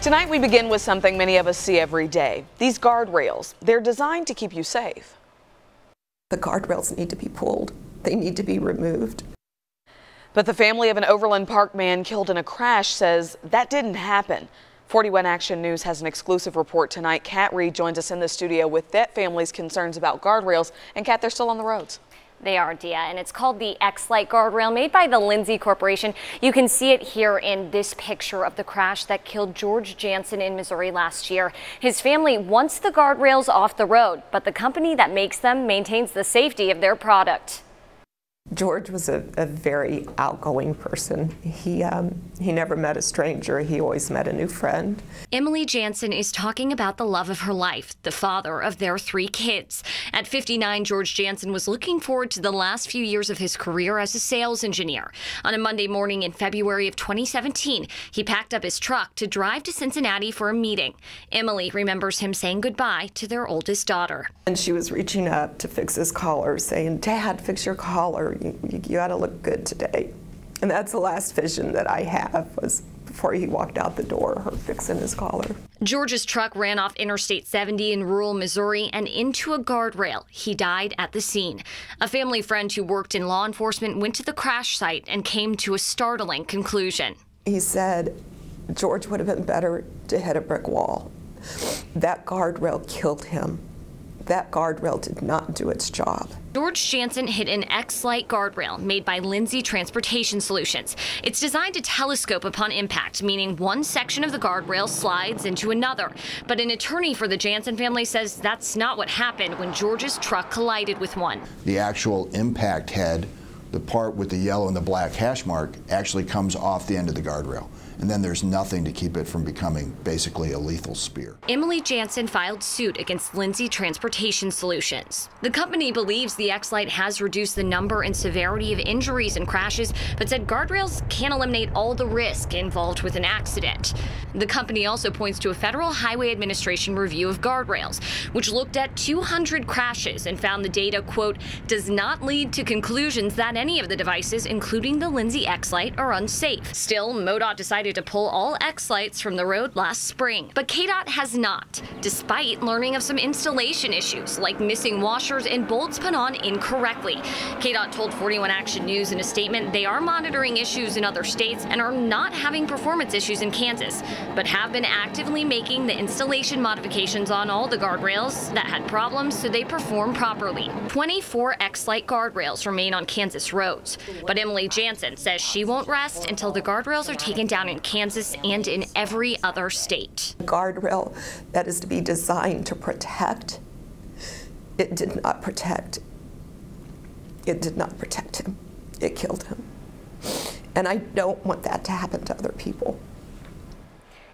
Tonight we begin with something many of us see every day. These guardrails, they're designed to keep you safe. The guardrails need to be pulled. They need to be removed. But the family of an Overland Park man killed in a crash says that didn't happen. 41 Action News has an exclusive report tonight. Kat Reed joins us in the studio with that family's concerns about guardrails. And Kat, they're still on the roads. They are, Dia, and it's called the X-LITE guardrail made by the Lindsay Corporation. You can see it here in this picture of the crash that killed George Jansen in Missouri last year. His family wants the guardrails off the road, but the company that makes them maintains the safety of their product. George was a very outgoing person. He never met a stranger. He always met a new friend. Emily Jansen is talking about the love of her life, the father of their 3 kids. At 59, George Jansen was looking forward to the last few years of his career as a sales engineer. On a Monday morning in February of 2017, he packed up his truck to drive to Cincinnati for a meeting. Emily remembers him saying goodbye to their oldest daughter. And she was reaching up to fix his collar, saying, "Dad, fix your collar. You got to look good today." And that's the last vision that I have, was before he walked out the door, her fixing his collar. George's truck ran off Interstate 70 in rural Missouri and into a guardrail. He died at the scene. A family friend who worked in law enforcement went to the crash site and came to a startling conclusion. He said George would have been better to hit a brick wall. That guardrail killed him. That guardrail did not do its job. George Jansen hit an X-LITE guardrail made by Lindsay Transportation Solutions. It's designed to telescope upon impact, meaning one section of the guardrail slides into another. But an attorney for the Jansen family says that's not what happened when George's truck collided with one. The actual impact head, the part with the yellow and the black hash mark, actually comes off the end of the guardrail. And then there's nothing to keep it from becoming basically a lethal spear. Emily Jansen filed suit against Lindsay Transportation Solutions. The company believes the X-LITE has reduced the number and severity of injuries and crashes, but said guardrails can't eliminate all the risk involved with an accident. The company also points to a Federal Highway Administration review of guardrails, which looked at 200 crashes and found the data, quote, does not lead to conclusions that any of the devices, including the Lindsay X-LITE, are unsafe. Still, MoDOT decided to pull all X-LITEs from the road last spring, but KDOT has not, despite learning of some installation issues like missing washers and bolts put on incorrectly. KDOT told 41 Action News in a statement they are monitoring issues in other states and are not having performance issues in Kansas, but have been actively making the installation modifications on all the guardrails that had problems so they perform properly. 24 X-LITE guardrails remain on Kansas roads, but Emily Jansen says she won't rest until the guardrails are taken down in Kansas and in every other state. A guardrail that is to be designed to protect, it did not protect. It did not protect him. It killed him. And I don't want that to happen to other people.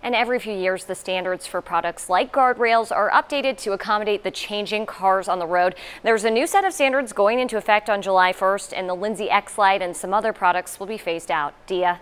And every few years, the standards for products like guardrails are updated to accommodate the changing cars on the road. There's a new set of standards going into effect on July 1st, and the Lindsay X-LITE and some other products will be phased out. Dia?